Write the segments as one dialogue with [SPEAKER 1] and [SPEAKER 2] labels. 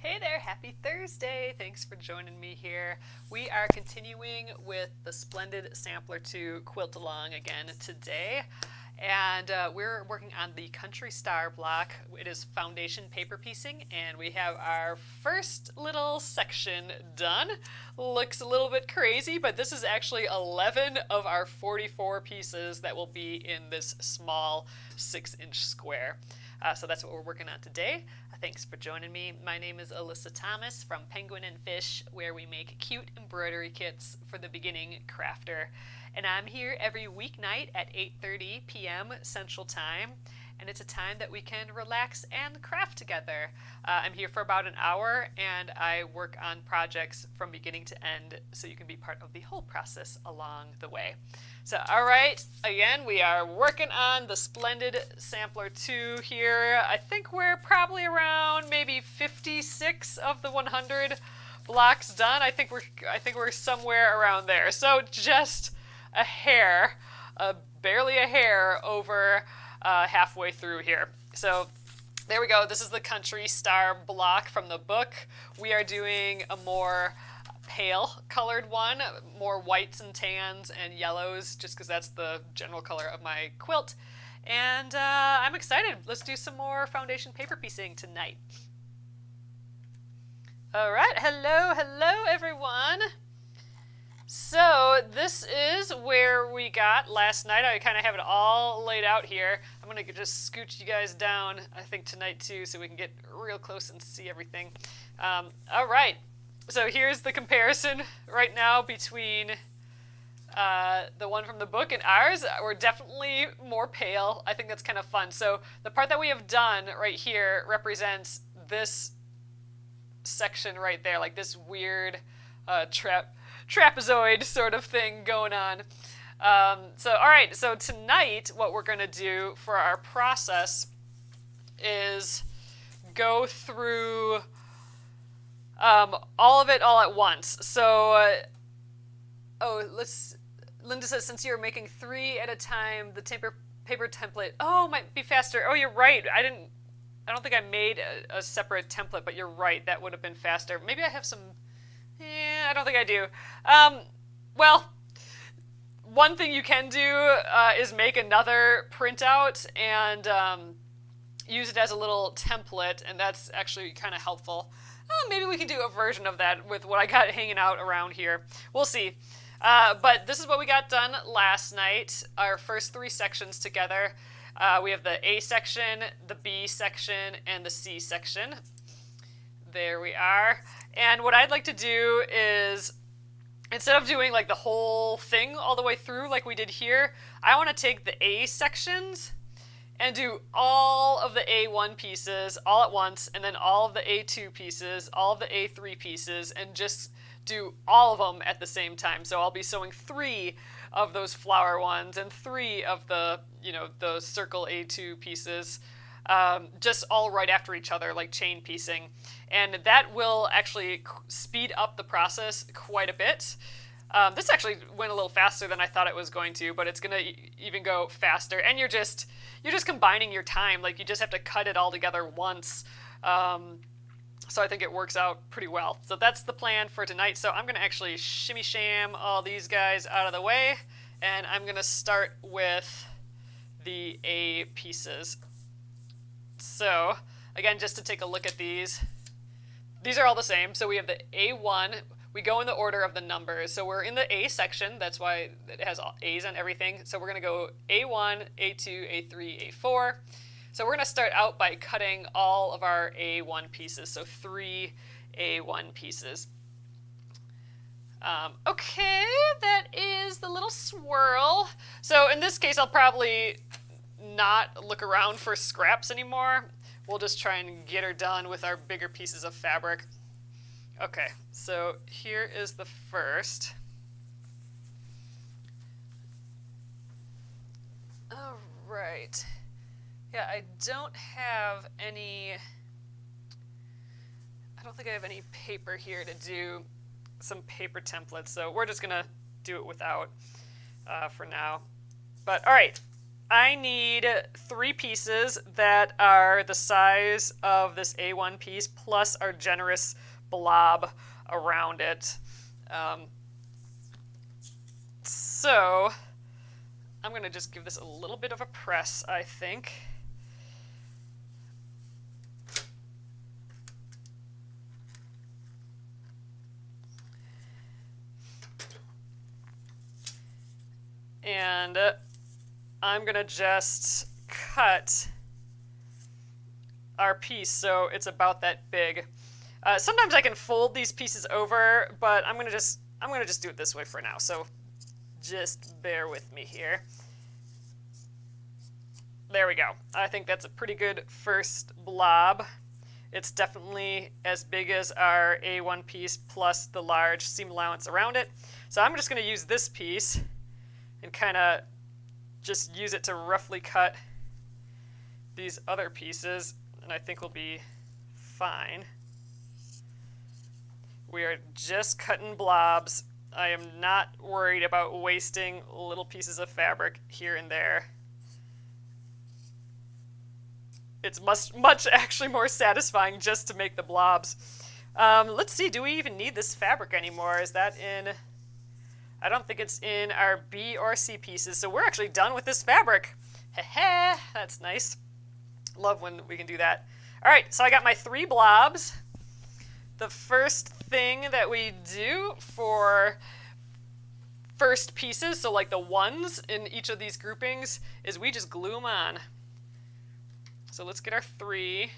[SPEAKER 1] Hey there, happy Thursday. Thanks for joining me here. We are continuing with the Splendid Sampler 2 quilt along again today. And we're working on the Country Star block. It is foundation paper piecing, and we have our first little section done. Looks a little bit crazy, but this is actually 11 of our 44 pieces that will be in this small 6-inch square. So that's what we're working on today. Thanks for joining me. My name is Alyssa Thomas from Penguin and Fish, where we make cute embroidery kits for the beginning crafter. And I'm here every weeknight at 8:30 p.m. Central Time, and it's a time that we can relax and craft together. I'm here for about an hour, and I work on projects from beginning to end, so you can be part of the whole process along the way. So, all right, again, we are working on the Splendid Sampler 2 here. I think we're probably around maybe 56 of the 100 blocks done. I think we're somewhere around there. So just a hair, barely a hair over halfway through here. So there we go. This is the Country Star block from the book. We are doing a more pale colored one, more whites and tans and yellows, just because that's the general color of my quilt. And I'm excited. Let's do some more foundation paper piecing tonight. All right, hello everyone. So this is where we got last night. I kind of have it all laid out here. I'm going to just scooch you guys down, I think, tonight too, so we can get real close and see everything. All right. So here's the comparison right now between the one from the book and ours. We're definitely more pale. I think that's kind of fun. So the part that we have done right here represents this section right there, like this weird trapezoid sort of thing going on. So all right, so tonight what we're going to do for our process is go through all of it all at once. So, Linda says, since you're making 3 at a time, the paper template, might be faster. Oh, you're right. I don't think I made a separate template, but you're right. That would have been faster. Maybe I have some, I don't think I do. Well, one thing you can do is make another printout and use it as a little template, and that's actually kind of helpful. Maybe we can do a version of that with what I got hanging out around here. We'll see. But this is what we got done last night, our first 3 sections together. We have the A section, the B section, and the C section. There we are. And what I'd like to do is, instead of doing like the whole thing all the way through like we did here, I want to take the A sections and do all of the A1 pieces all at once, and then all of the A2 pieces, all of the A3 pieces, and just do all of them at the same time. So I'll be sewing 3 of those flower ones and 3 of the, the circle A2 pieces, just all right after each other, like chain piecing. And that will actually speed up the process quite a bit. This actually went a little faster than I thought it was going to, but it's going to even go faster. And you're just combining your time. Like, you just have to cut it all together once. So I think it works out pretty well. So that's the plan for tonight. So I'm going to actually shimmy sham all these guys out of the way, and I'm going to start with the A pieces. So again, just to take a look at these are all the same. So we have the A1. We go in the order of the numbers. So we're in the A section. That's why it has A's on everything. So we're going to go A1, A2, A3, A4. So we're going to start out by cutting all of our A1 pieces. So 3 A1 pieces. Okay, that is the little swirl. So in this case, I'll probably not look around for scraps anymore. We'll just try and get her done with our bigger pieces of fabric. Okay, so here is the first. All right. Yeah, I don't think I have any paper here to do some paper templates, so we're just gonna do it without for now. But all right, I need 3 pieces that are the size of this A1 piece plus our generous blob around it. So I'm going to just give this a little bit of a press, I think. And I'm going to just cut our piece so it's about that big. Sometimes I can fold these pieces over, but I'm going to just do it this way for now. So just bear with me here. There we go. I think that's a pretty good first blob. It's definitely as big as our A1 piece plus the large seam allowance around it. So I'm just going to use this piece and kind of just use it to roughly cut these other pieces, and I think we'll be fine. We are just cutting blobs. I am not worried about wasting little pieces of fabric here and there. It's much actually more satisfying just to make the blobs. Let's see, do we even need this fabric anymore? Is that in... I don't think it's in our B or C pieces, so we're actually done with this fabric. Heh, that's nice. Love when we can do that. All right, so I got my 3 blobs. The first thing that we do for first pieces, so like the ones in each of these groupings, is we just glue them on. So let's get our 3.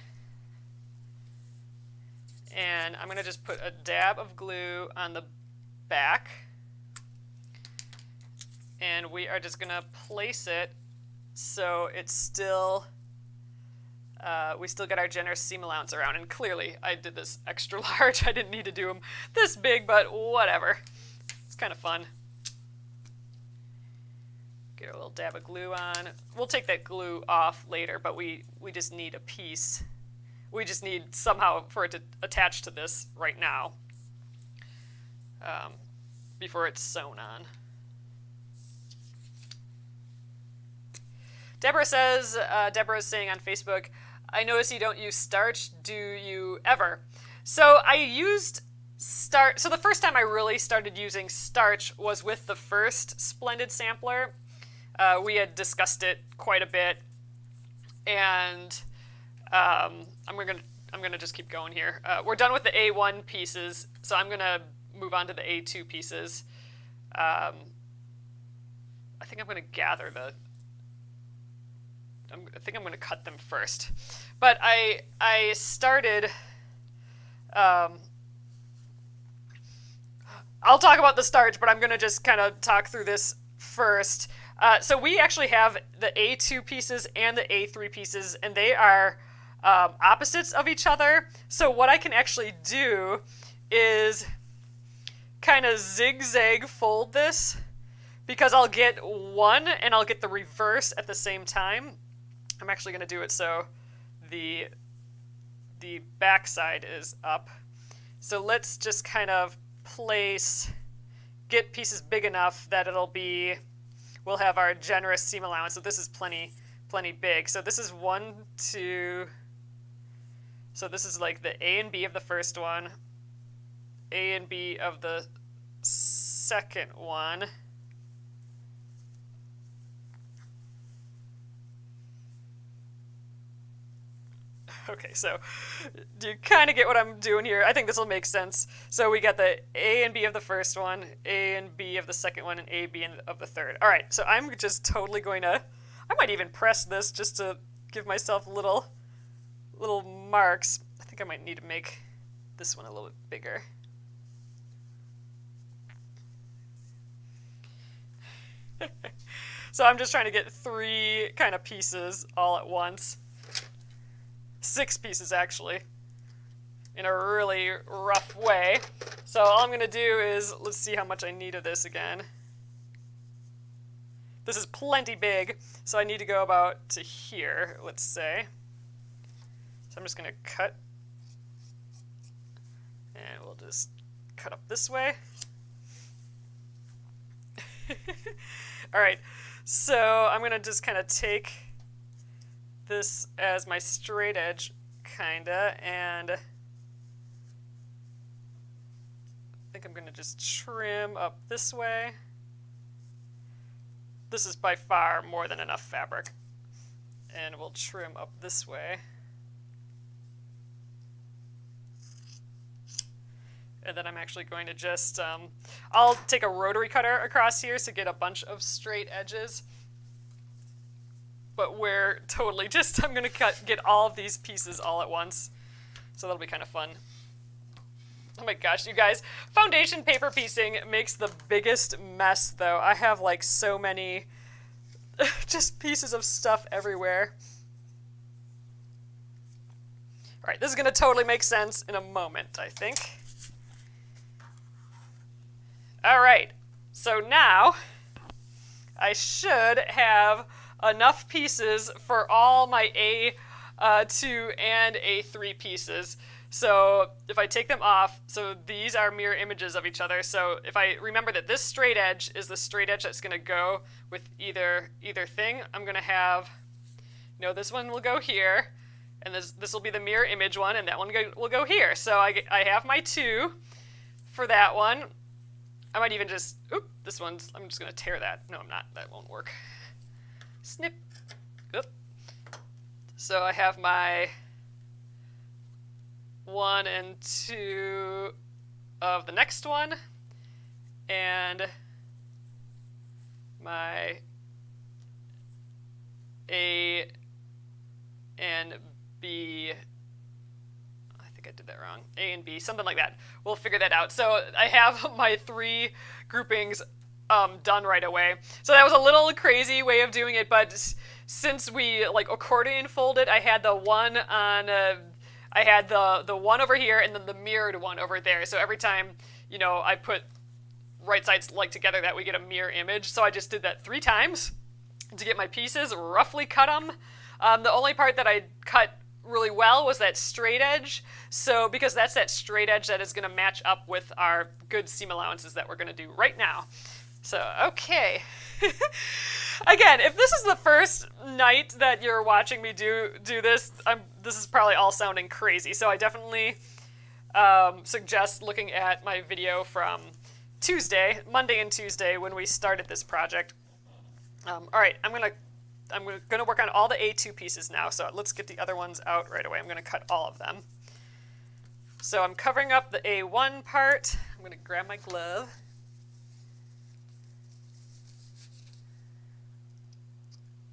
[SPEAKER 1] And I'm going to just put a dab of glue on the back. And we are just going to place it so it's still, we still get our generous seam allowance around. And clearly, I did this extra large. I didn't need to do them this big, but whatever. It's kind of fun. Get a little dab of glue on. We'll take that glue off later, but we just need a piece. We just need somehow for it to attach to this right now before it's sewn on. Deborah says, Deborah is saying on Facebook, I notice you don't use starch. Do you ever? So I used starch. So the first time I really started using starch was with the first Splendid Sampler. We had discussed it quite a bit, and I'm gonna just keep going here. We're done with the A1 pieces, so I'm gonna move on to the A2 pieces. I think I'm gonna gather the. I think I'm going to cut them first. But I started... I'll talk about the starch, but I'm going to just kind of talk through this first. So we actually have the A2 pieces and the A3 pieces, and they are opposites of each other. So what I can actually do is kind of zigzag fold this, because I'll get one and I'll get the reverse at the same time. I'm actually going to do it so the back side is up. So let's just kind of get pieces big enough that we'll have our generous seam allowance. So this is plenty big. So this is 1, 2, so this is like the A and B of the first one, A and B of the second one. Okay, so do you kind of get what I'm doing here? I think this will make sense. So we got the A and B of the first one, A and B of the second one, and A, B of the third. All right, so I'm just totally going to, I might even press this just to give myself little marks. I think I might need to make this one a little bit bigger. So I'm just trying to get 3 kind of pieces all at once. 6 pieces, actually, in a really rough way. So all I'm going to do is, let's see how much I need of this again. This is plenty big, so I need to go about to here, let's say. So I'm just going to cut, and we'll just cut up this way. All right, So I'm going to just kind of take this as my straight edge, kinda, and I think I'm going to just trim up this way. This is by far more than enough fabric. And we'll trim up this way. And then I'm actually going to just, I'll take a rotary cutter across here to get a bunch of straight edges. But we're totally just, I'm going to get all of these pieces all at once. So that'll be kind of fun. Oh my gosh, you guys. Foundation paper piecing makes the biggest mess, though. I have like so many just pieces of stuff everywhere. All right, this is going to totally make sense in a moment, I think. All right, so now I should have enough pieces for all my A2 and A3 pieces. So if I take them off, so these are mirror images of each other. So if I remember that this straight edge is the straight edge that's going to go with either thing, I'm going to have, you know, this one will go here, and this will be the mirror image one, and that one will go here. So I have my 2 for that one. I might even just, I'm just going to tear that. No, I'm not. That won't work. Snip. Oop. So I have my 1 and 2 of the next one, and my A and B. I think I did that wrong. A and B, something like that. We'll figure that out. So I have my 3 groupings done right away. So that was a little crazy way of doing it, but since we like accordion folded, I had the one on, I had the one over here and then the mirrored one over there. So every time, you know, I put right sides like together, that we get a mirror image. So I just did that 3 times to get my pieces, roughly cut them. The only part that I cut really well was that straight edge. So because that's that straight edge that is going to match up with our good seam allowances that we're going to do right now. So, okay. Again, if this is the first night that you're watching me do this, this is probably all sounding crazy. So I definitely suggest looking at my video from Monday and Tuesday when we started this project. All right, I'm gonna work on all the A2 pieces now. So let's get the other ones out right away. I'm gonna cut all of them. So I'm covering up the A1 part. I'm gonna grab my glove.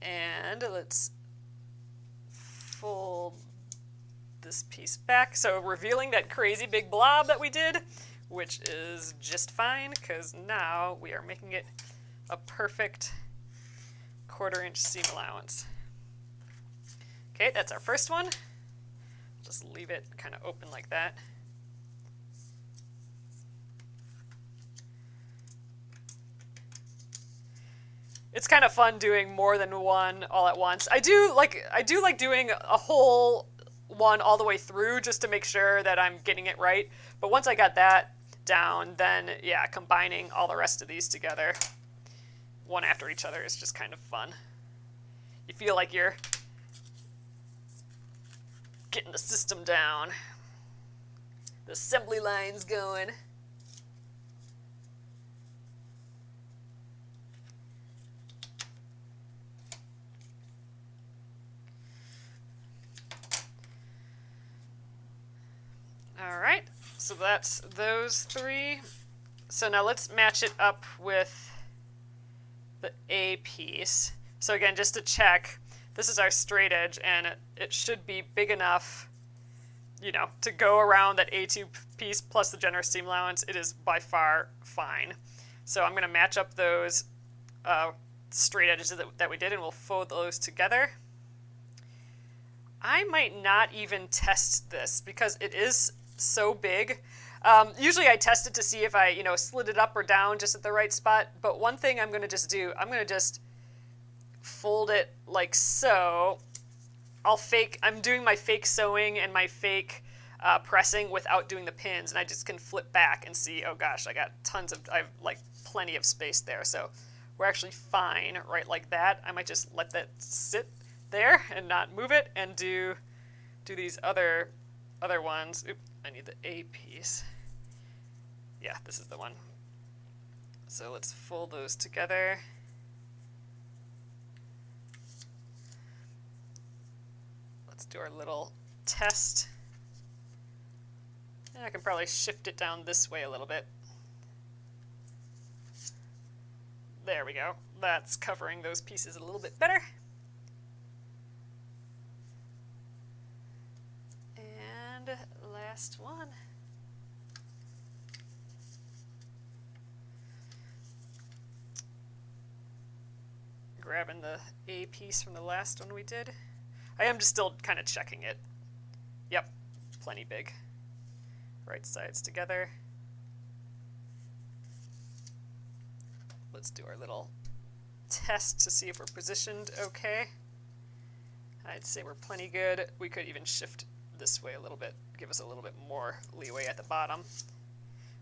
[SPEAKER 1] And let's fold this piece back. So revealing that crazy big blob that we did, which is just fine because now we are making it a perfect 1/4 inch seam allowance. Okay, that's our first one. Just leave it kind of open like that. It's kind of fun doing more than one all at once. I do like doing a whole one all the way through just to make sure that I'm getting it right. But once I got that down, then yeah, combining all the rest of these together one after each other is just kind of fun. You feel like you're getting the system down. The assembly line's going. All right, so that's those 3. So now let's match it up with the A piece. So again, just to check, this is our straight edge, and it should be big enough, you know, to go around that A2 piece plus the generous seam allowance. It is by far fine. So I'm going to match up those straight edges that we did, and we'll fold those together. I might not even test this because it is so big. Usually I test it to see if I, you know, slid it up or down just at the right spot. But one thing I'm going to just do, I'm going to just fold it like so. I'm doing my fake sewing and my fake pressing without doing the pins, and I just can flip back and see, oh gosh, I have like plenty of space there. So we're actually fine right like that. I might just let that sit there and not move it, and do these other ones. Oop, I need the A piece. Yeah, this is the one. So let's fold those together. Let's do our little test. And I can probably shift it down this way a little bit. There we go. That's covering those pieces a little bit better. And last one. Grabbing the A piece from the last one we did. I am just still kind of checking it. Yep, plenty big. Right sides together. Let's do our little test to see if we're positioned okay. I'd say we're plenty good. We could even shift this way a little bit, give us a little bit more leeway at the bottom.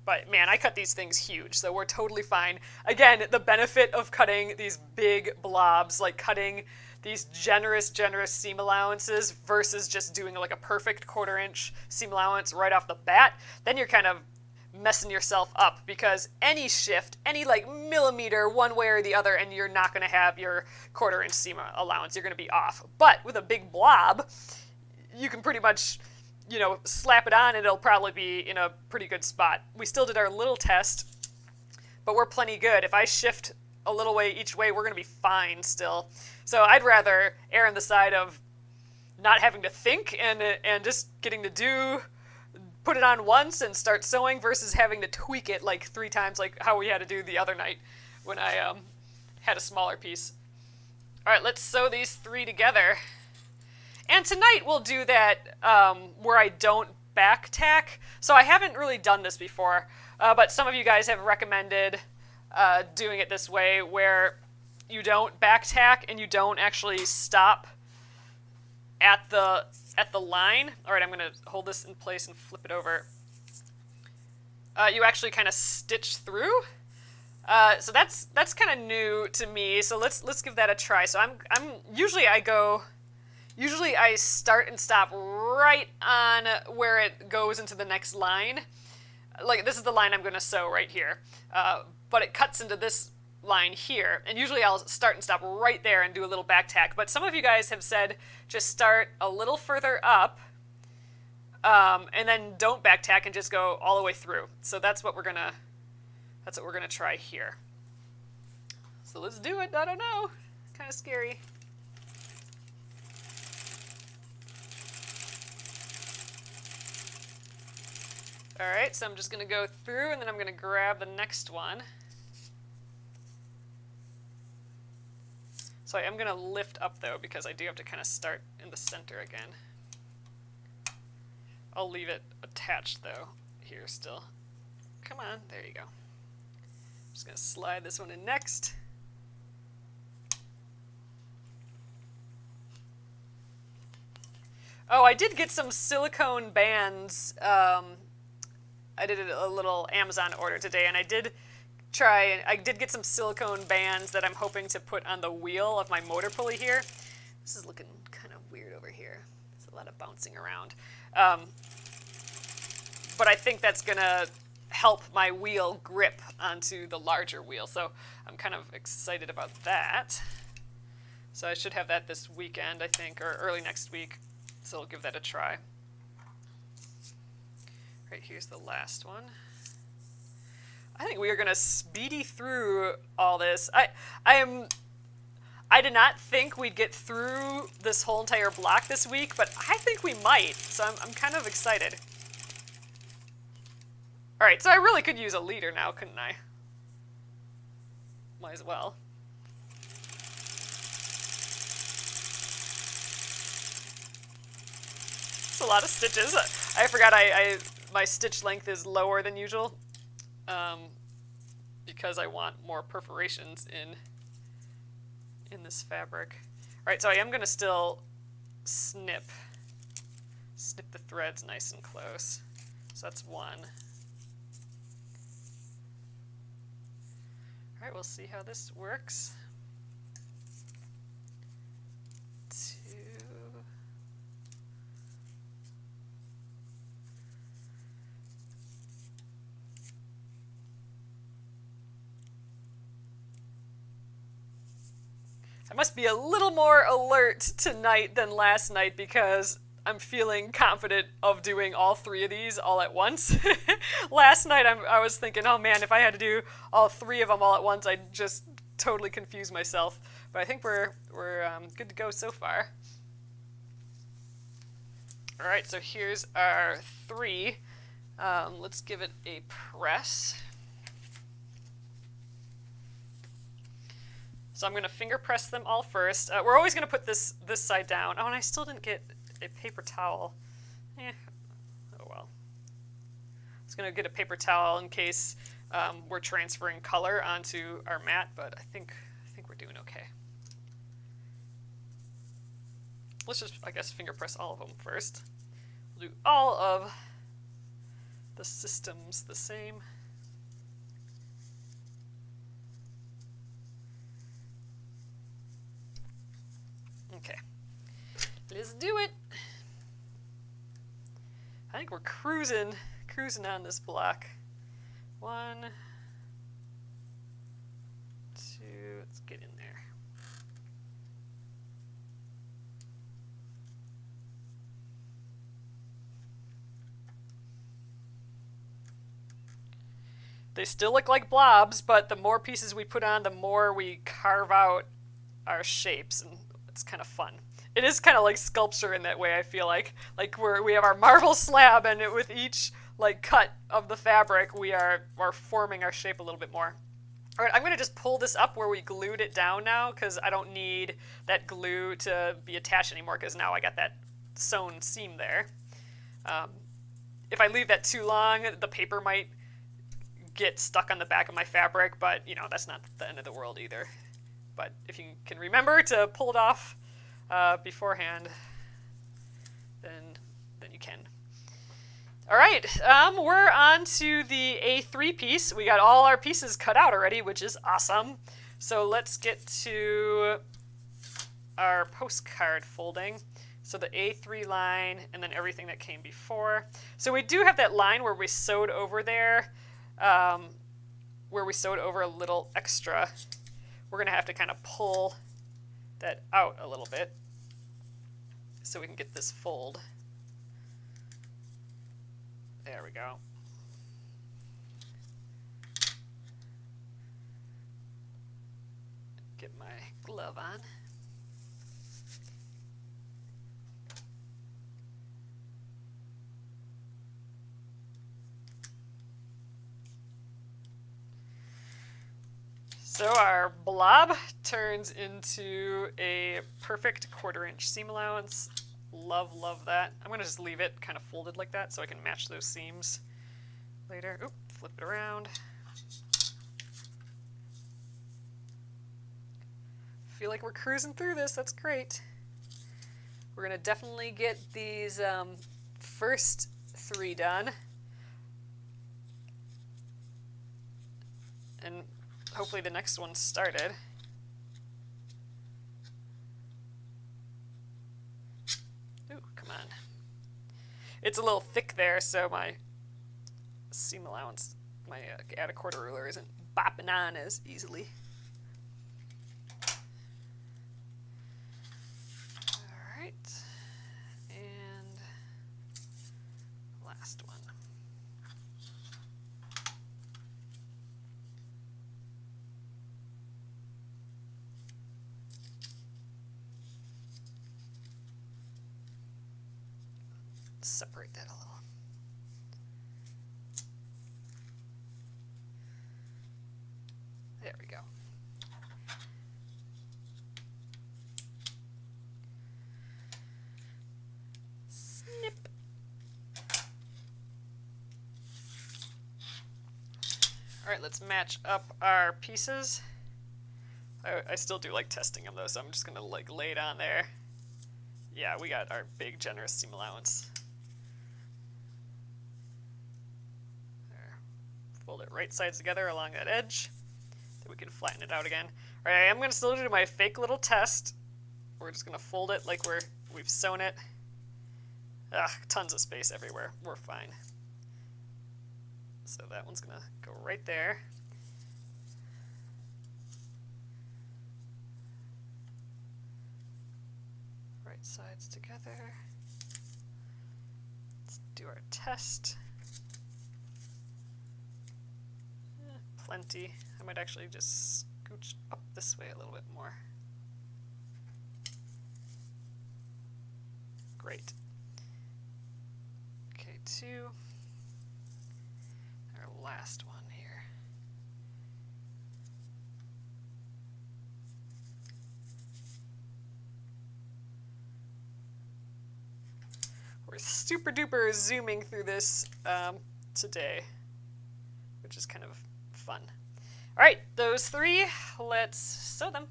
[SPEAKER 1] But man, I cut these things huge, so we're totally fine. Again, the benefit of cutting these big blobs, like cutting these generous seam allowances versus just doing like a perfect 1/4 inch seam allowance right off the bat, then you're kind of messing yourself up, because any shift, any like millimeter one way or the other, and you're not going to have your 1/4 inch seam allowance. You're going to be off. But with a big blob, you can pretty much, you know, slap it on and it'll probably be in a pretty good spot. We still did our little test, but we're plenty good. If I shift a little way each way, we're going to be fine still. So I'd rather err on the side of not having to think and just getting to put it on once and start sewing versus having to tweak it like 3 times, like how we had to do the other night when I had a smaller piece. All right, let's sew these 3 together. And tonight we'll do that where I don't back tack. So I haven't really done this before, but some of you guys have recommended doing it this way, where you don't back tack and you don't actually stop at the line. All right, I'm going to hold this in place and flip it over. You actually kind of stitch through. So that's kind of new to me. So let's give that a try. So usually I start and stop right on where it goes into the next line. Like this is the line I'm going to sew right here, but it cuts into this line here, and usually I'll start and stop right there and do a little back tack. But some of you guys have said just start a little further up, and then don't back tack and just go all the way through. So that's what we're gonna try here. So let's do it. I don't know, kind of scary. All right, so I'm just going to go through, and then I'm going to grab the next one. So I am going to lift up, though, because I do have to kind of start in the center again. I'll leave it attached, though, here still. Come on, there you go. I'm just going to slide this one in next. Oh, I did get some silicone bands. I did a little Amazon order today, and I did get some silicone bands that I'm hoping to put on the wheel of my motor pulley here. This is looking kind of weird over here. There's a lot of bouncing around. But I think that's going to help my wheel grip onto the larger wheel, so I'm kind of excited about that. So I should have that this weekend, I think, or early next week, so I'll give that a try. Right, here's the last one. I think we are going to speedy through all this. I did not think we'd get through this whole entire block this week, but I think we might, so I'm kind of excited. All right, so I really could use a leader now, couldn't I? Might as well. It's a lot of stitches. I forgot my stitch length is lower than usual because I want more perforations in this fabric. All right, so I am going to still snip the threads nice and close. So that's one. All Alright, we'll see how this works. I must be a little more alert tonight than last night because I'm feeling confident of doing all 3 of these all at once. Last night I was thinking, oh man, if I had to do all 3 of them all at once, I'd just totally confuse myself. But I think we're good to go so far. All right, so here's our 3. Let's give it a press. So I'm going to finger press them all first. We're always going to put this side down. Oh, and I still didn't get a paper towel. Oh well. I was going to get a paper towel in case we're transferring color onto our mat, but I think we're doing okay. Let's just, I guess, finger press all of them first. We'll do all of the systems the same. Okay, let's do it. I think we're cruising on this block. 1, 2, let's get in there. They still look like blobs, but the more pieces we put on, the more we carve out our shapes, and it's kind of fun. It is kind of like sculpture in that way, I feel like we have our marble slab, and with each like cut of the fabric, we are forming our shape a little bit more. All right, I'm going to just pull this up where we glued it down now, because I don't need that glue to be attached anymore, because now I got that sewn seam there. If I leave that too long, the paper might get stuck on the back of my fabric, but you know, that's not the end of the world either. But if you can remember to pull it off beforehand, then you can. All right, we're on to the A3 piece. We got all our pieces cut out already, which is awesome. So let's get to our postcard folding. So the A3 line and then everything that came before. So we do have that line where we sewed over there, where we sewed over a little extra. We're going to have to kind of pull that out a little bit so we can get this fold. There we go. Get my glove on. So our blob turns into a perfect 1/4 inch seam allowance. Love that. I'm going to just leave it kind of folded like that so I can match those seams later. Oop, flip it around. Feel like we're cruising through this. That's great. We're going to definitely get these first 3 done. And hopefully the next one started. Ooh, come on. It's a little thick there, so my seam allowance, my add a 1/4 ruler isn't bopping on as easily. All right, and last one. Separate that a little. There we go. Snip. All right, let's match up our pieces. I still do like testing them though, so I'm just gonna like lay it on there. Yeah, we got our big generous seam allowance. Fold it right sides together along that edge. So we can flatten it out again. All right, I'm going to still do my fake little test. We're just going to fold it like we've sewn it. Ugh, tons of space everywhere. We're fine. So that one's going to go right there. Right sides together. Let's do our test. Plenty. I might actually just scooch up this way a little bit more. Great. Okay, 2. Our last one here. We're super duper zooming through this today, which is kind of fun. All right, those 3, let's sew them.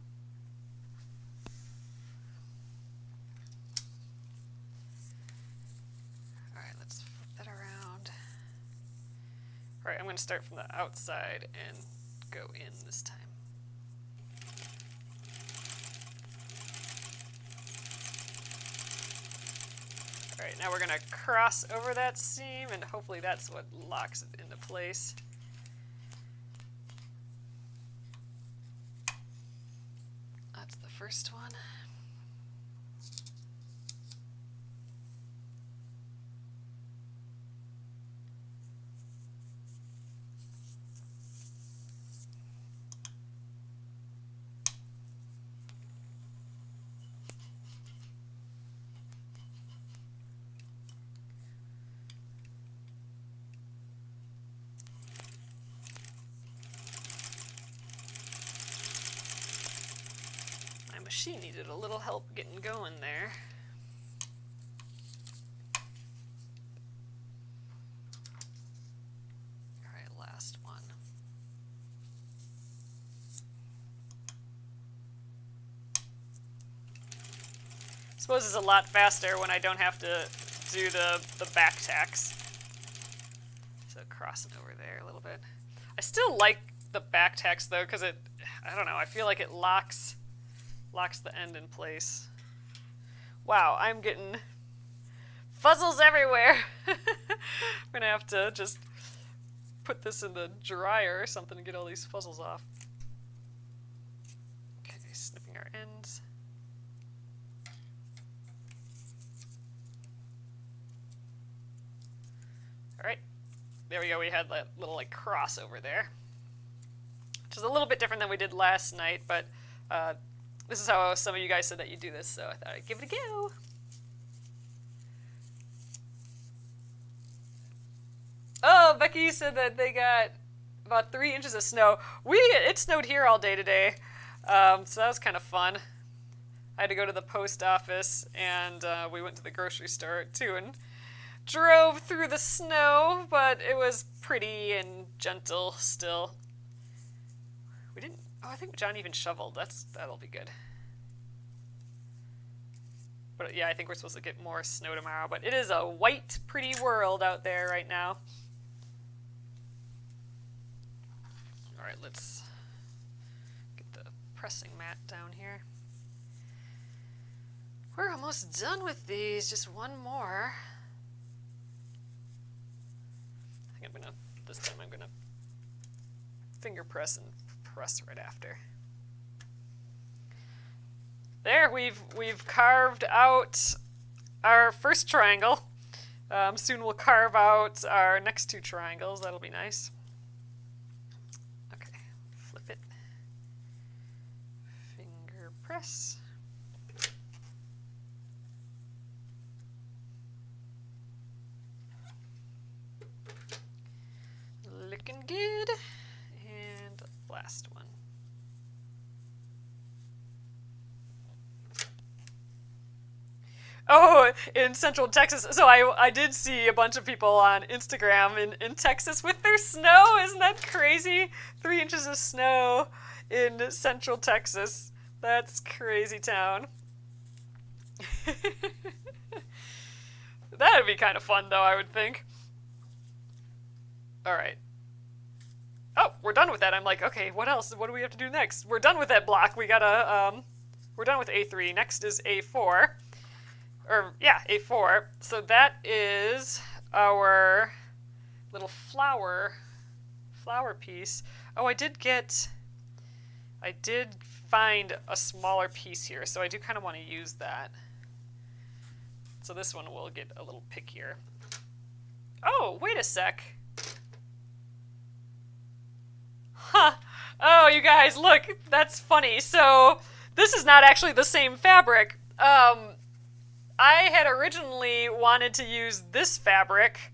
[SPEAKER 1] All right, let's flip that around. All right, I'm going to start from the outside and go in this time. All right, now we're going to cross over that seam, and hopefully that's what locks it into place. That's the first one. Machine needed a little help getting going there. All right, last one. I suppose it's a lot faster when I don't have to do the back tacks. So crossing over there a little bit. I still like the back tacks though, because I don't know, I feel like it locks the end in place. Wow, I'm getting fuzzles everywhere. I'm gonna have to just put this in the dryer or something to get all these fuzzles off. Okay, snipping our ends. All right, there we go. We had that little like crossover there, which is a little bit different than we did last night, but this is how some of you guys said that you do this, so I thought I'd give it a go. Oh, Becky said that they got about 3 inches of snow. It snowed here all day today, so that was kind of fun. I had to go to the post office, and we went to the grocery store too, and drove through the snow, but it was pretty and gentle still. We didn't. Oh, I think John even shoveled. That'll be good. But yeah, I think we're supposed to get more snow tomorrow. But it is a white, pretty world out there right now. All right, let's get the pressing mat down here. We're almost done with these. Just one more. I think this time I'm gonna finger press and press right after. There, we've carved out our first triangle. Soon we'll carve out our next 2 triangles. That'll be nice. Okay, flip it. Finger press. Looking good. And last one. Oh, in Central Texas. So I did see a bunch of people on Instagram in Texas with their snow. Isn't that crazy? 3 inches of snow in Central Texas. That's crazy town. That would be kind of fun, though, I would think. All right. oh, we're done with that. I'm like, okay, what else? What do we have to do next? We're done with that block. We gotta, we're done with A3. Next is A4. Or, yeah, A4. So that is our little flower piece. Oh, I did find a smaller piece here, so I do kind of want to use that. So this one will get a little pickier. Oh, wait a sec. Huh. Oh, you guys, look, that's funny. So this is not actually the same fabric. I had originally wanted to use this fabric,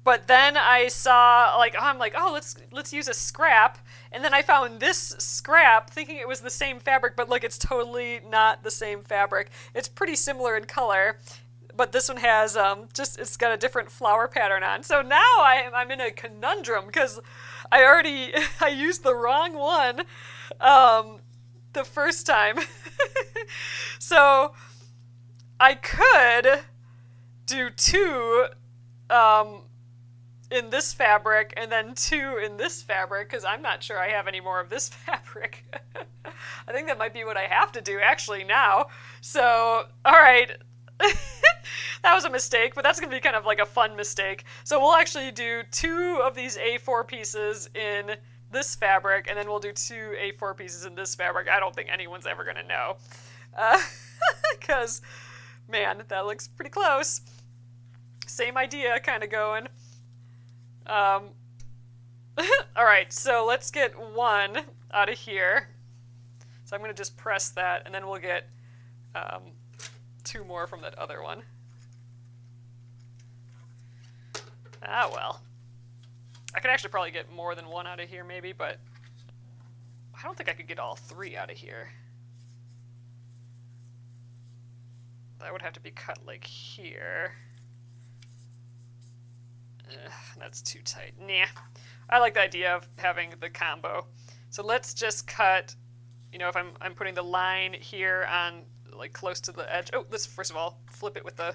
[SPEAKER 1] but then I saw, like, I'm like, oh, let's use a scrap, and then I found this scrap, thinking it was the same fabric, but look, it's totally not the same fabric. It's pretty similar in color, but this one has it's got a different flower pattern on. So now I'm in a conundrum because I used the wrong one the first time. So I could do 2 in this fabric and then 2 in this fabric, because I'm not sure I have any more of this fabric. I think that might be what I have to do actually now. So, all right. That was a mistake, but that's going to be kind of like a fun mistake. So we'll actually do 2 of these A4 pieces in this fabric, and then we'll do 2 A4 pieces in this fabric. I don't think anyone's ever going to know. Because, man, that looks pretty close. Same idea kind of going. All right, so let's get 1 out of here. So I'm going to just press that, and then we'll get 2 more from that other one. Ah, well. I could actually probably get more than 1 out of here, maybe, but I don't think I could get all 3 out of here. That would have to be cut like here. That's too tight. Nah. I like the idea of having the combo. So let's just cut, you know, if I'm putting the line here on, like, close to the edge. Oh, let's first of all flip it with the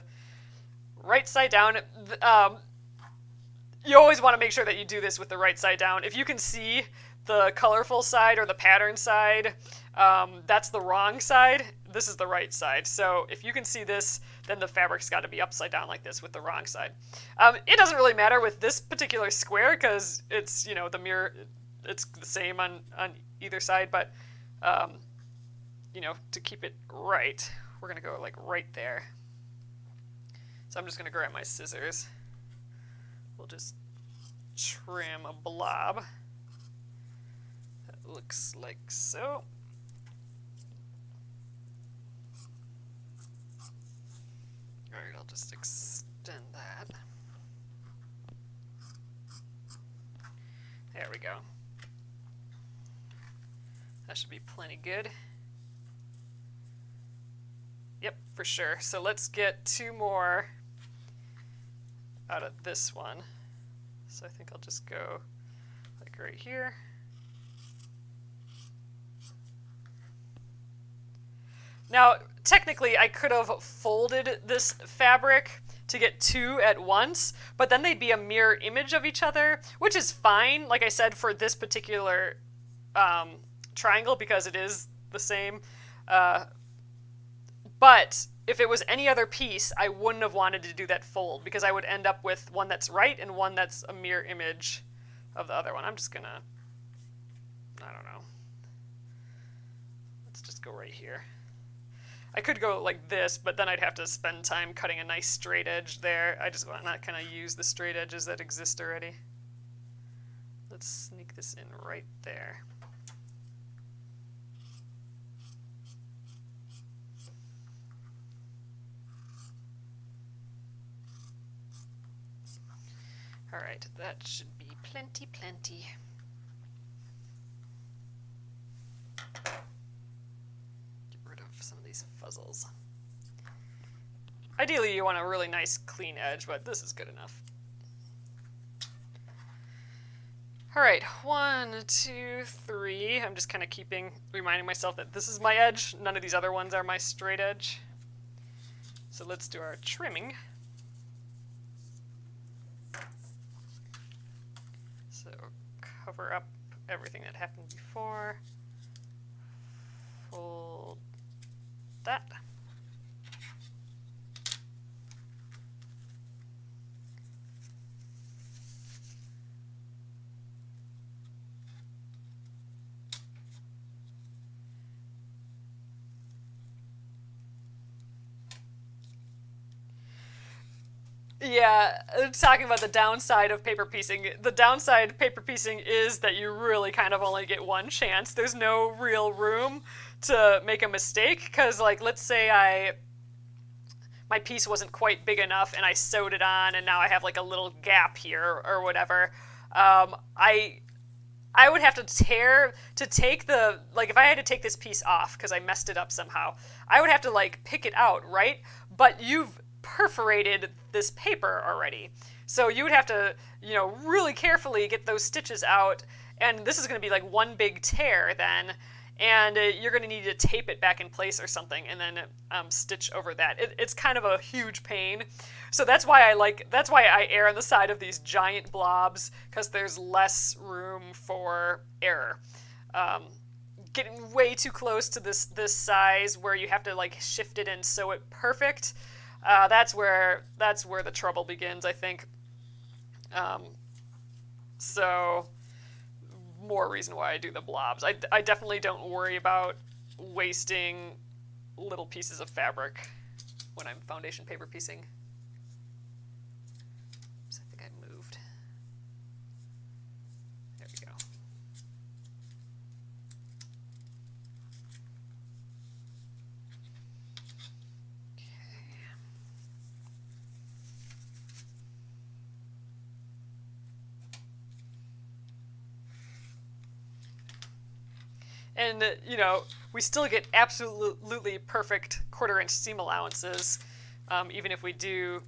[SPEAKER 1] right side down. You always want to make sure that you do this with the right side down. If you can see the colorful side or the pattern side, that's the wrong side. This is the right side. So if you can see this, then the fabric's got to be upside down like this with the wrong side. It doesn't really matter with this particular square because it's, you know, the mirror, it's the same on either side, but, you know, to keep it right, we're going to go like right there. So I'm just going to grab my scissors. We'll just trim a blob. That looks like so. Alright, I'll just extend that. There we go. That should be plenty good. Yep, for sure. So let's get 2 more out of this one. So I think I'll just go like right here. Now, technically, I could have folded this fabric to get 2 at once, but then they'd be a mirror image of each other, which is fine, like I said, for this particular triangle, because it is the same. But if it was any other piece, I wouldn't have wanted to do that fold, because I would end up with one that's right and one that's a mirror image of the other one. I'm just gonna, I don't know. Let's just go right here. I could go like this, but then I'd have to spend time cutting a nice straight edge there. I just want to kind of use the straight edges that exist already. Let's sneak this in right there. All right, that should be plenty. Get rid of some of these fuzzles. Ideally, you want a really nice clean edge, but this is good enough. All right, 1, 2, 3. I'm just kind of reminding myself that this is my edge. None of these other ones are my straight edge. So let's do our trimming. cover up everything that happened before. Fold that. Yeah, talking about the downside of paper piecing. The downside of paper piecing is that you really kind of only get one chance. There's no real room to make a mistake, because, like, let's say my piece wasn't quite big enough and I sewed it on and now I have like a little gap here or whatever. I would have to take the, like, if I had to take this piece off because I messed it up somehow, I would have to like pick it out, right? But you've perforated this paper already. So you would have to, really carefully get those stitches out, and this is going to be like one big tear then, and you're going to need to tape it back in place or something, and then stitch over that. It's kind of a huge pain. So that's why I err on the side of these giant blobs, because there's less room for error. Getting way too close to this size where you have to like shift it and sew it perfect. That's where the trouble begins, I think. So more reason why I do the blobs. I definitely don't worry about wasting little pieces of fabric when I'm foundation paper piecing. Oops, I think I moved. There we go. And, we still get absolutely perfect 1/4 inch seam allowances, even if we do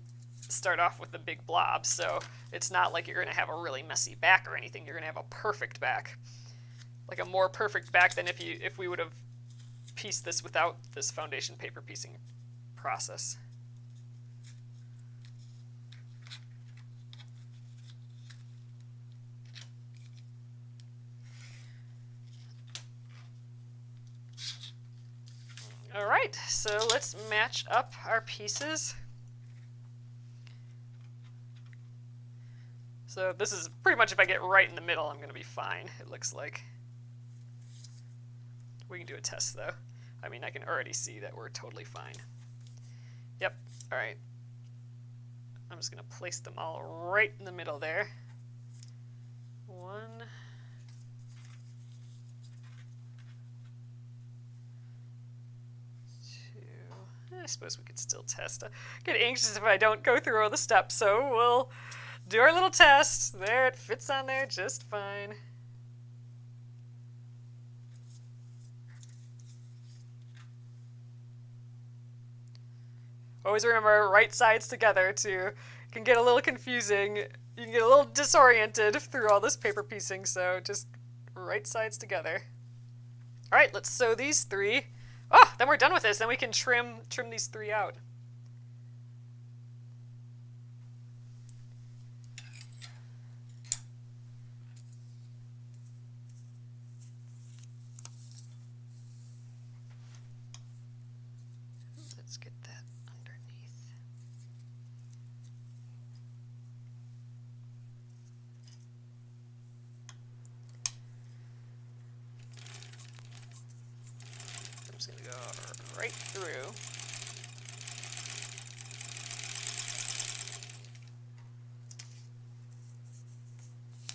[SPEAKER 1] start off with the big blobs. So it's not like you're going to have a really messy back or anything. You're going to have a perfect back. Like a more perfect back than if we would have pieced this without this foundation paper piecing process. All right, so let's match up our pieces. So this is pretty much, if I get right in the middle, I'm going to be fine, it looks like. We can do a test, though. I mean, I can already see that we're totally fine. Yep, all right. I'm just going to place them all right in the middle there. 1. I suppose we could still test. I get anxious if I don't go through all the steps, so we'll do our little test. There, it fits on there just fine. Always remember, right sides together too. It can get a little confusing. You can get a little disoriented through all this paper piecing, so just right sides together. All right, let's sew these 3. Oh, then we're done with this. Then we can trim these 3 out. Let's get that underneath. I'm just going to go right through.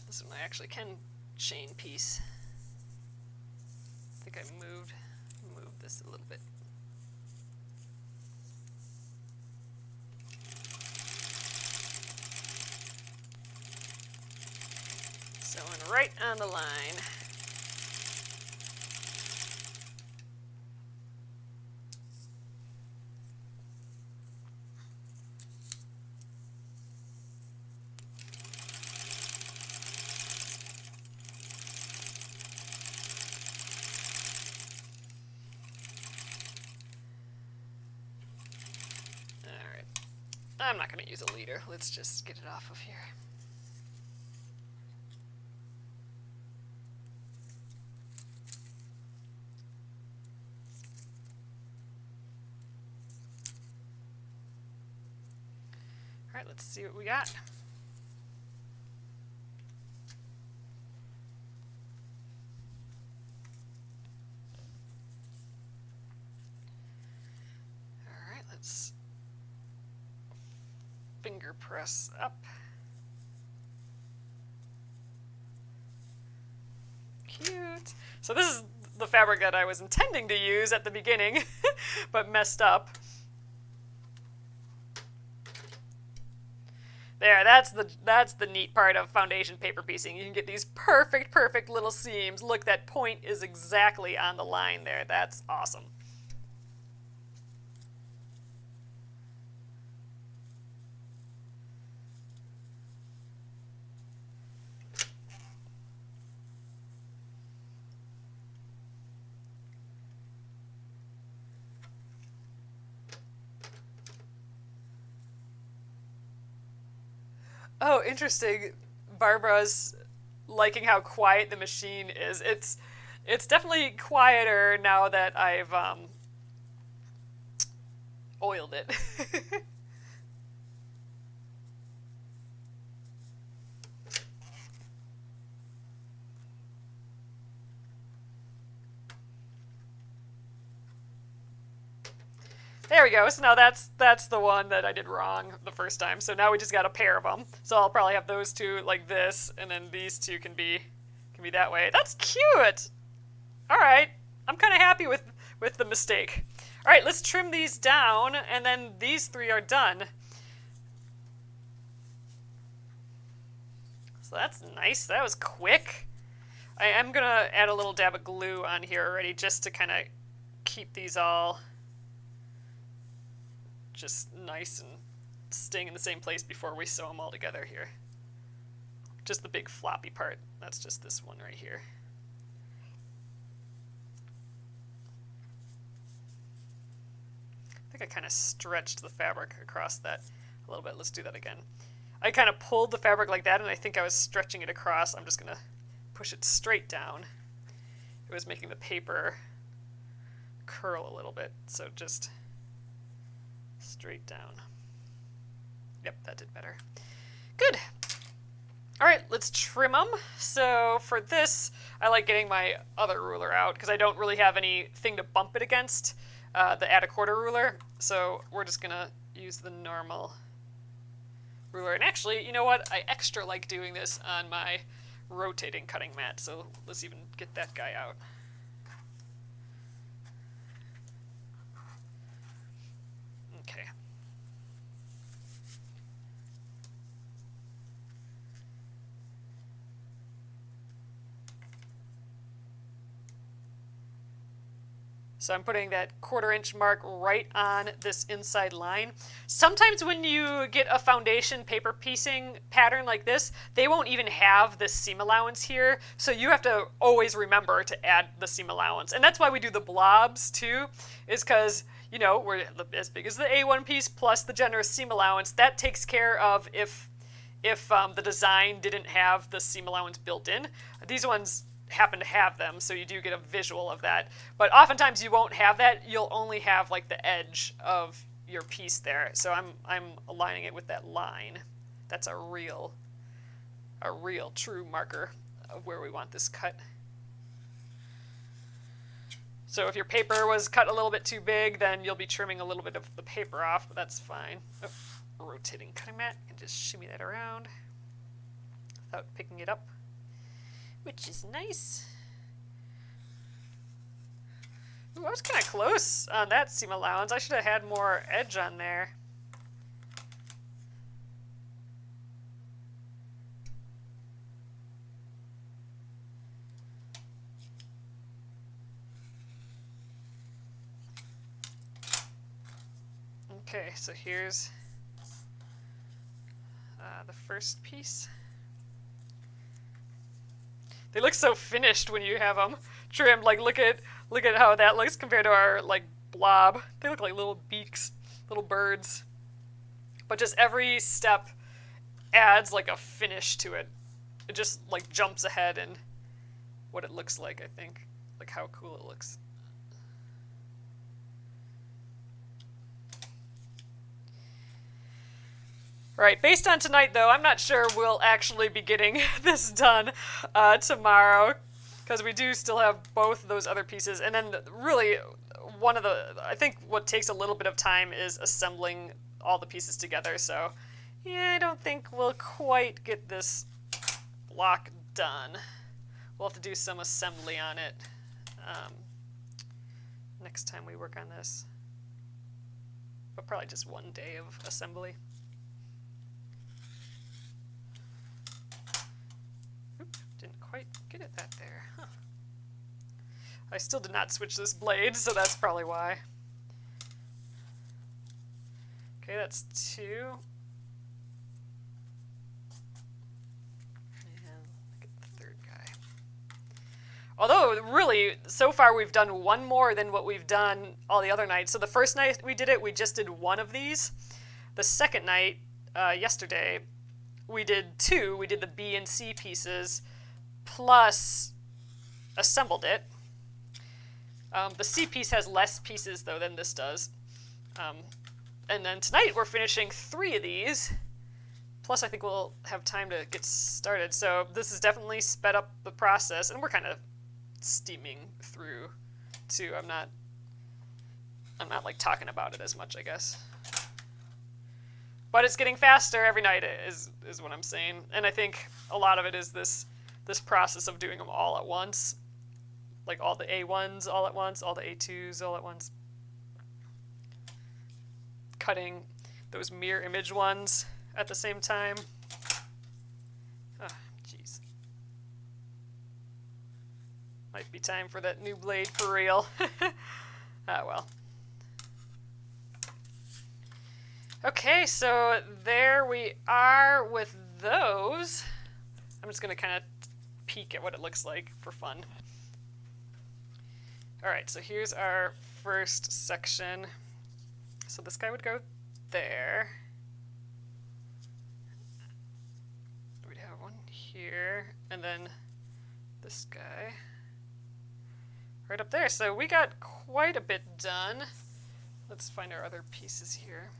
[SPEAKER 1] This one I actually can chain piece. I think I moved this a little bit. Sewing right on the line. I'm not going to use a leader. Let's just get it off of here. All right, let's see what we got. All right, let's finger press up. Cute. So this is the fabric that I was intending to use at the beginning, but messed up. There, that's the neat part of foundation paper piecing. You can get these perfect little seams. Look, that point is exactly on the line there. That's awesome. Oh, interesting. Barbara's liking how quiet the machine is. It's definitely quieter now that I've oiled it. There we go. So now that's the one that I did wrong the first time. So now we just got a pair of them. So I'll probably have those two like this, and then these two can be that way. That's cute. All right, I'm kind of happy with the mistake. All right, let's trim these down, and then these three are done. So that's nice. That was quick. I am gonna add a little dab of glue on here already, just to kind of keep these all just nice and staying in the same place before we sew them all together here. Just the big floppy part. That's just this one right here. I think I kind of stretched the fabric across that a little bit. Let's do that again. I kind of pulled the fabric like that, and I think I was stretching it across. I'm just going to push it straight down. It was making the paper curl a little bit, so just straight down. Yep, that did better. Good. All right, let's trim them. So for this, I like getting my other ruler out because I don't really have anything to bump it against, the add a quarter ruler. So we're just gonna use the normal ruler. And actually, you know what? I extra like doing this on my rotating cutting mat. So let's even get that guy out. Okay. So I'm putting that 1/4 inch mark right on this inside line. Sometimes when you get a foundation paper piecing pattern like this, they won't even have the seam allowance here. So you have to always remember to add the seam allowance. And that's why we do the blobs too, is because, you know, we're as big as the A1 piece plus the generous seam allowance. That takes care of if the design didn't have the seam allowance built in. These ones happen to have them, so you do get a visual of that. But oftentimes you won't have that. You'll only have like the edge of your piece there. So I'm aligning it with that line. That's a real true marker of where we want this cut. So if your paper was cut a little bit too big, then you'll be trimming a little bit of the paper off, but that's fine. Oh, rotating cutting mat, and just shimmy that around without picking it up, which is nice. Ooh, I was kind of close on that seam allowance. I should have had more edge on there. Okay, so here's the first piece. They look so finished when you have them trimmed. Like, look at how that looks compared to our like blob. They look like little beaks, little birds. But just every step adds like a finish to it. It just like jumps ahead in what it looks like, I think. Like how cool it looks. Right, based on tonight though, I'm not sure we'll actually be getting this done tomorrow, because we do still have both of those other pieces, and then really I think what takes a little bit of time is assembling all the pieces together, so yeah, I don't think we'll quite get this block done. We'll have to do some assembly on it next time we work on this, but probably just one day of assembly. Didn't quite get it that there. Huh. I still did not switch this blade, so that's probably why. Okay, that's 2. And get the 3rd guy. Although, really, so far we've done one more than what we've done all the other nights. So the first night we did it, we just did 1 of these. The second night, yesterday, we did 2. We did the B and C pieces, plus assembled it. The C piece has less pieces, though, than this does. And then tonight we're finishing 3 of these, plus I think we'll have time to get started. So this has definitely sped up the process, and we're kind of steaming through, too. I'm not like talking about it as much, I guess. But it's getting faster every night is what I'm saying. And I think a lot of it is this process of doing them all at once. Like all the A1s all at once, all the A2s all at once. Cutting those mirror image ones at the same time. Oh, jeez. Might be time for that new blade for real. Ah, well. Okay, so there we are with those. I'm just going to kind of peek at what it looks like for fun. All right, so here's our first section. So this guy would go there. We'd have one here, and then this guy right up there. So we got quite a bit done. Let's find our other pieces here.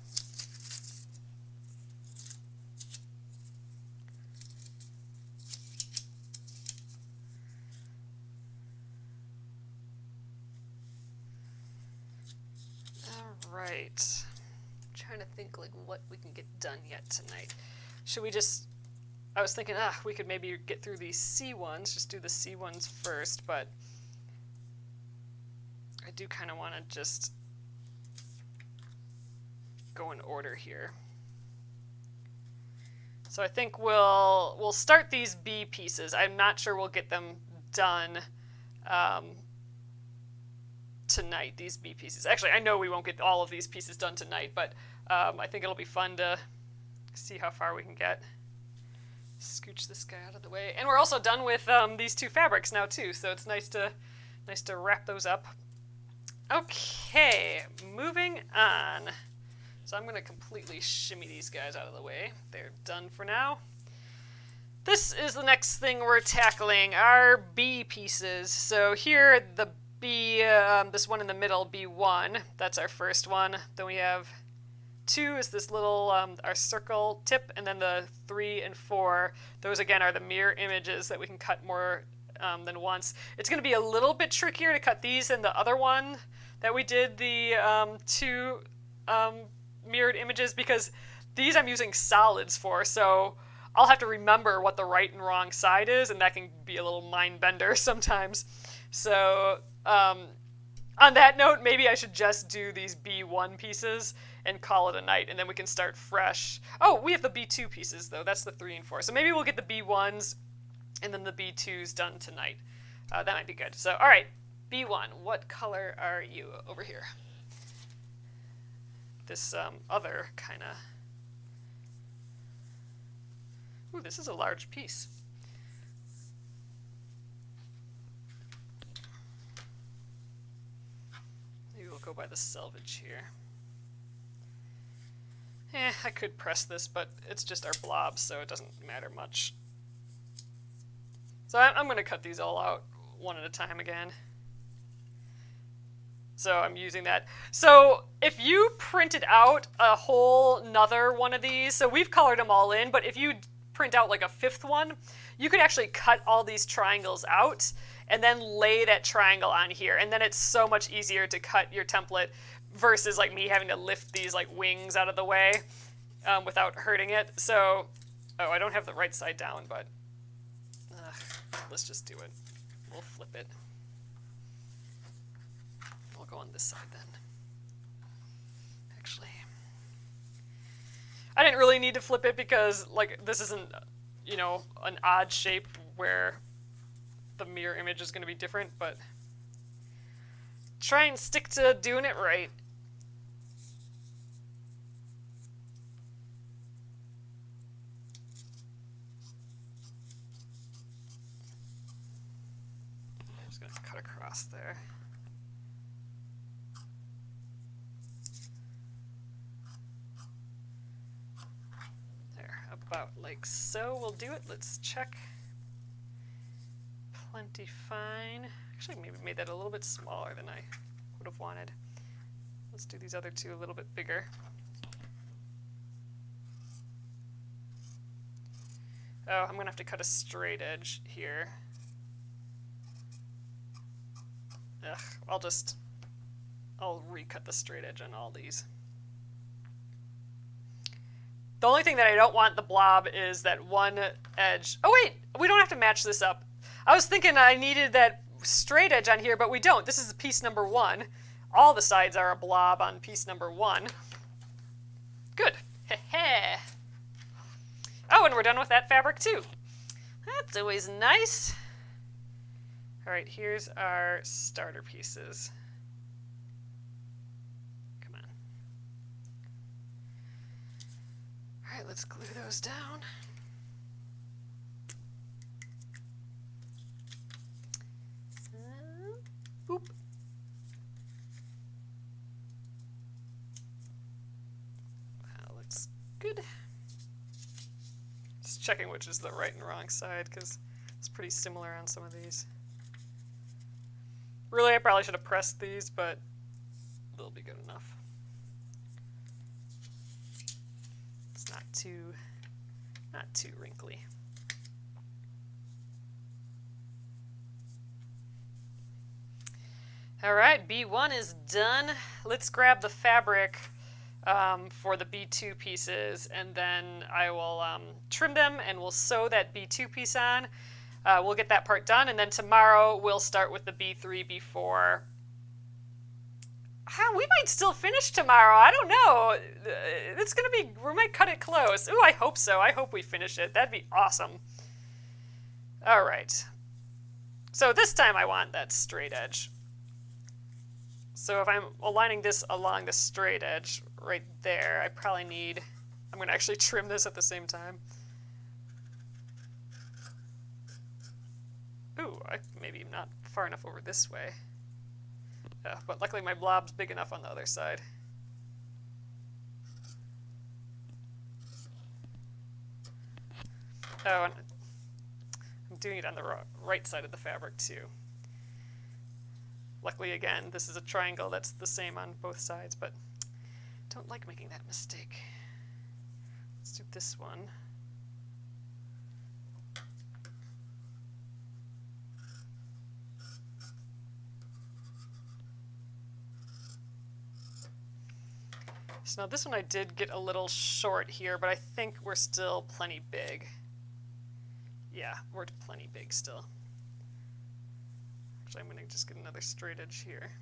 [SPEAKER 1] Right. I'm trying to think like what we can get done yet tonight. Should we just... I was thinking, we could maybe get through these C ones, just do the C ones first, but I do kind of want to just go in order here. So I think we'll start these B pieces. I'm not sure we'll get them done tonight, these B pieces. Actually, I know we won't get all of these pieces done tonight, but I think it'll be fun to see how far we can get. Scooch this guy out of the way. And we're also done with these 2 fabrics now too, so it's nice to wrap those up. Okay, moving on. So I'm going to completely shimmy these guys out of the way. They're done for now. This is the next thing we're tackling, our B pieces. So here, the B, this one in the middle, B1, that's our first one. Then we have 2 is this little, our circle tip, and then the 3 and 4, those again are the mirror images that we can cut more than once. It's going to be a little bit trickier to cut these than the other one that we did, the 2 mirrored images, because these I'm using solids for, so I'll have to remember what the right and wrong side is, and that can be a little mind bender sometimes. So on that note, maybe I should just do these B1 pieces and call it a night, and then we can start fresh. Oh, we have the B2 pieces, though. That's the 3 and 4. So maybe we'll get the B1s and then the B2s done tonight. That might be good. So, all right, B1, what color are you over here? This other kind of... Ooh, this is a large piece. Maybe we'll go by the selvage here. I could press this, but it's just our blob, so it doesn't matter much. So I'm going to cut these all out one at a time again. So I'm using that. So if you printed out a whole nother one of these, so we've colored them all in, but if you print out like a fifth one, you could actually cut all these triangles out and then lay that triangle on here. And then it's so much easier to cut your template versus like me having to lift these like wings out of the way without hurting it. So, oh, I don't have the right side down, but let's just do it. We'll flip it. We'll go on this side then. Actually, I didn't really need to flip it because like this isn't, you know, an odd shape where the mirror image is going to be different, but try and stick to doing it right. I'm just going to cut across there. About like so. We'll do it. Let's check. Plenty fine. Actually, maybe made that a little bit smaller than I would have wanted. Let's do these other two a little bit bigger. Oh, I'm gonna have to cut a straight edge here. Ugh, I'll recut the straight edge on all these. The only thing that I don't want the blob is that one edge. Oh wait, we don't have to match this up. I was thinking I needed that straight edge on here, but we don't. This is piece number 1. All the sides are a blob on piece number 1. Good. Heh. Oh, and we're done with that fabric too. That's always nice. All right, here's our starter pieces. All right, let's glue those down. Boop. That looks good. Just checking which is the right and wrong side because it's pretty similar on some of these. Really, I probably should have pressed these, but they'll be good enough. Not too wrinkly. All right, B1 is done. Let's grab the fabric for the B2 pieces, and then I will trim them and we'll sew that B2 piece on. We'll get that part done, and then tomorrow we'll start with the B3, B4. We might still finish tomorrow. I don't know. It's going to be, we might cut it close. Ooh, I hope so. I hope we finish it. That'd be awesome. All right. So this time I want that straight edge. So if I'm aligning this along the straight edge right there, I probably need, I'm going to actually trim this at the same time. Ooh, maybe not far enough over this way. But luckily my blob's big enough on the other side. Oh, and I'm doing it on the right side of the fabric too. Luckily, again, this is a triangle that's the same on both sides, but don't like making that mistake. Let's do this one. So now this one I did get a little short here, but I think we're still plenty big. Yeah, we're plenty big still. Actually, I'm going to just get another straight edge here.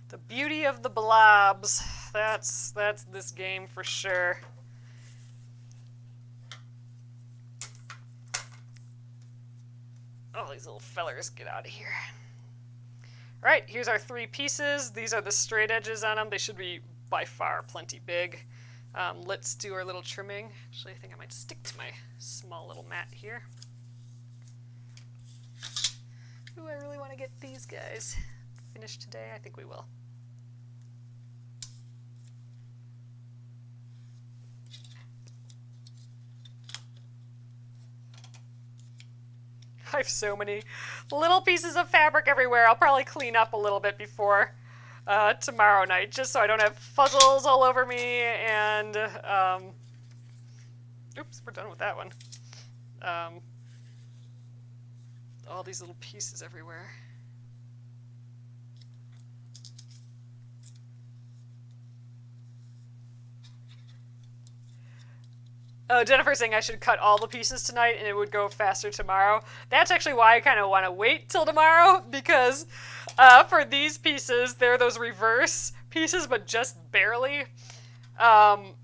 [SPEAKER 1] The beauty of the blobs. That's this game for sure. Oh, these little fellers, get out of here. All right, here's our 3 pieces. These are the straight edges on them. They should be by far plenty big. Let's do our little trimming. Actually, I think I might stick to my small little mat here. Ooh, I really want to get these guys finished today. I think we will. I have so many little pieces of fabric everywhere. I'll probably clean up a little bit before tomorrow night, just so I don't have fuzzles all over me. And oops, we're done with that one. All these little pieces everywhere. Oh, Jennifer's saying I should cut all the pieces tonight and it would go faster tomorrow. That's actually why I kind of want to wait till tomorrow, because for these pieces, they're those reverse pieces, but just barely. And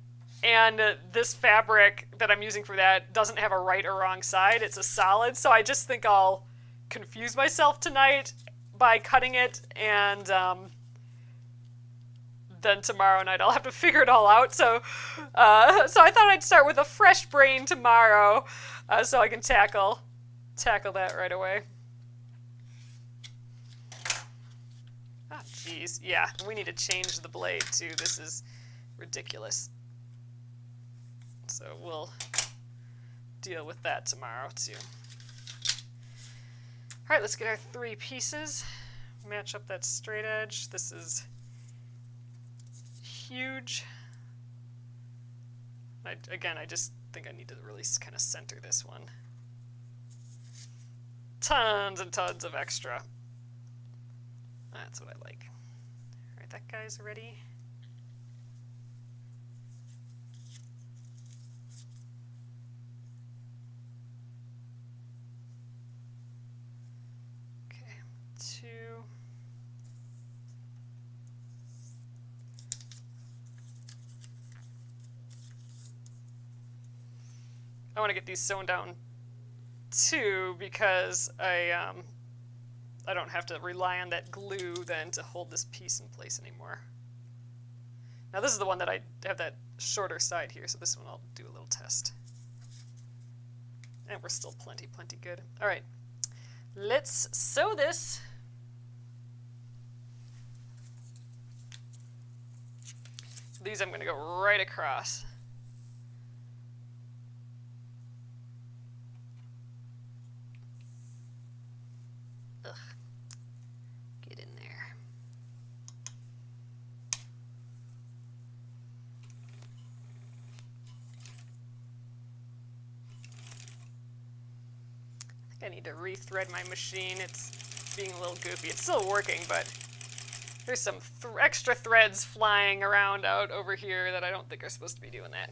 [SPEAKER 1] this fabric that I'm using for that doesn't have a right or wrong side. It's a solid, so I just think I'll confuse myself tonight by cutting it, and then tomorrow night I'll have to figure it all out. So I thought I'd start with a fresh brain tomorrow, so I can tackle that right away. Oh, jeez. Yeah, we need to change the blade, too. This is ridiculous. So we'll deal with that tomorrow, too. All right, let's get our 3 pieces. Match up that straight edge. This is huge. Again, I just think I need to really kind of center this one. Tons and tons of extra. That's what I like. All right, that guy's ready. Okay, 2. I want to get these sewn down too, because I don't have to rely on that glue then to hold this piece in place anymore. Now this is the one that I have that shorter side here, so this one I'll do a little test. And we're still plenty good. All right, let's sew this. These I'm going to go right across. I need to rethread my machine. It's being a little goofy. It's still working, but there's some extra threads flying around out over here that I don't think are supposed to be doing that.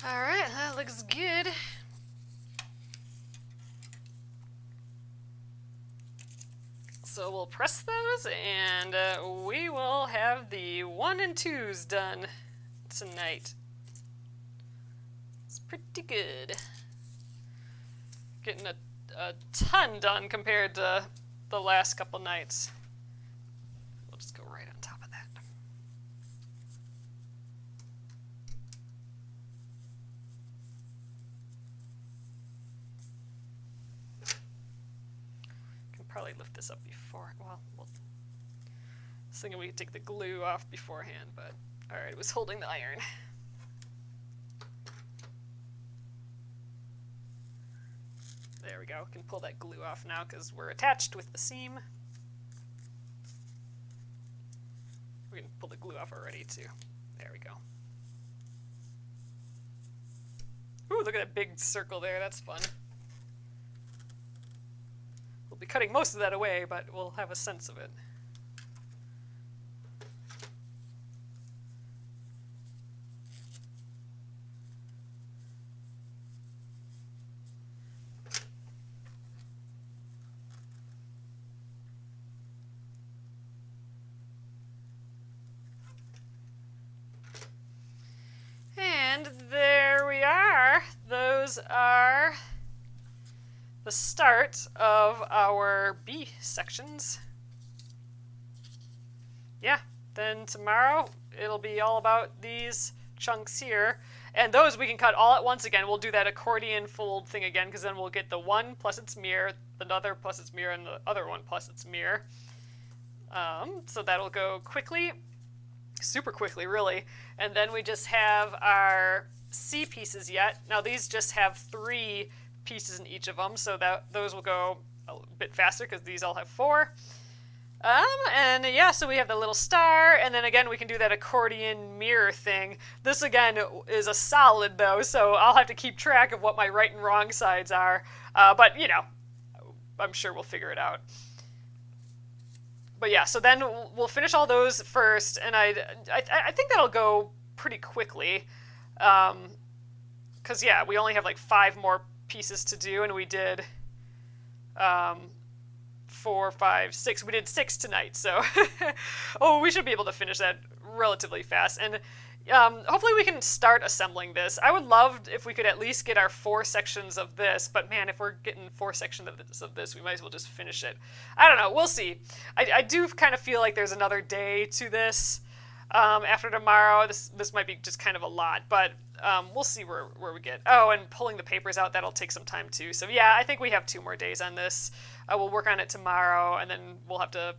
[SPEAKER 1] Alright, that looks good. So we'll press those, and we will have the 1 and 2s done tonight. It's pretty good. Getting a ton done compared to the last couple nights. We'll just go right on top of that. Probably lift this up before. Well, I was thinking we could take the glue off beforehand, but all right, it was holding the iron. There we go. We can pull that glue off now because we're attached with the seam. We can pull the glue off already too. There we go. Ooh, look at that big circle there. That's fun. We'll be cutting most of that away, but we'll have a sense of it. And there we are. Those are the start of our B sections. yeah, then tomorrow it'll be all about these chunks here. And those we can cut all at once again. We'll do that accordion fold thing again, because then we'll get the one plus its mirror, the other plus its mirror, and the other one plus its mirror. So that'll go quickly, super quickly, really. And then we just have our C pieces yet. Now these just have 3 pieces in each of them, so that those will go a bit faster because these all have 4. And yeah, so we have the little star, and then again we can do that accordion mirror thing. This again is a solid though, so I'll have to keep track of what my right and wrong sides are. But you know, I'm sure we'll figure it out. But yeah, so then we'll finish all those first, and I think that'll go pretty quickly. Because yeah, we only have like 5 more pieces to do, and we did 4, 5, 6. We did 6 tonight, so oh, we should be able to finish that relatively fast. And hopefully we can start assembling this. I would love if we could at least get our 4 sections of this, but man, if we're getting 4 sections of this, we might as well just finish it. I don't know, we'll see. I do kind of feel like there's another day to this after tomorrow. This might be just kind of a lot, but we'll see where we get. Oh, and pulling the papers out, that'll take some time too. So yeah, I think we have 2 more days on this. We'll work on it tomorrow, and then we'll have to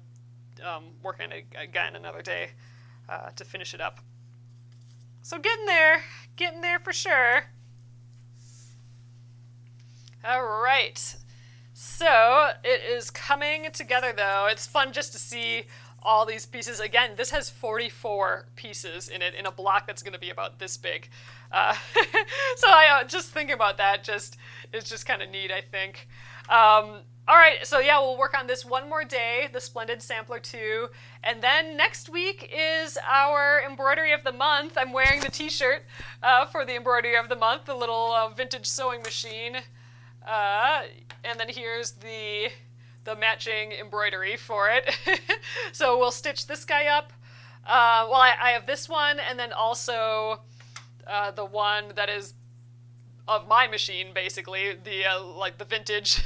[SPEAKER 1] work on it again another day to finish it up. So getting there for sure. All right, so it is coming together though. It's fun just to see all these pieces. Again, this has 44 pieces in it in a block that's going to be about this big. So I just thinking about that is just kind of neat, I think. All right, so yeah, we'll work on this one more day, the Splendid Sampler 2, and then next week is our Embroidery of the Month. I'm wearing the t-shirt for the Embroidery of the Month, the little vintage sewing machine, and then here's the matching embroidery for it. So we'll stitch this guy up. Well, I have this one, and then also the one that is of my machine, basically, the like the vintage,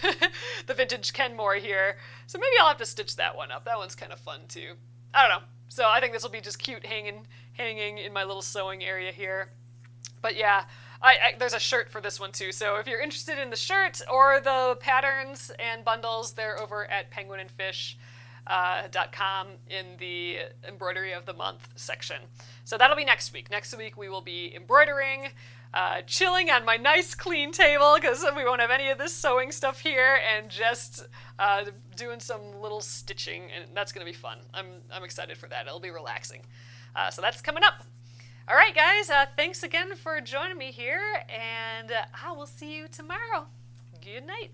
[SPEAKER 1] the vintage Kenmore here. So maybe I'll have to stitch that one up. That one's kind of fun too. I don't know. So I think this will be just cute, hanging in my little sewing area here. But yeah, there's a shirt for this one too. So if you're interested in the shirt or the patterns and bundles, they're over at penguinandfish.com in the Embroidery of the Month section. So that'll be next week. Next week we will be embroidering, chilling on my nice clean table because we won't have any of this sewing stuff here, and just doing some little stitching, and that's going to be fun. I'm excited for that. It'll be relaxing. So that's coming up. All right, guys, thanks again for joining me here, and I will see you tomorrow. Good night.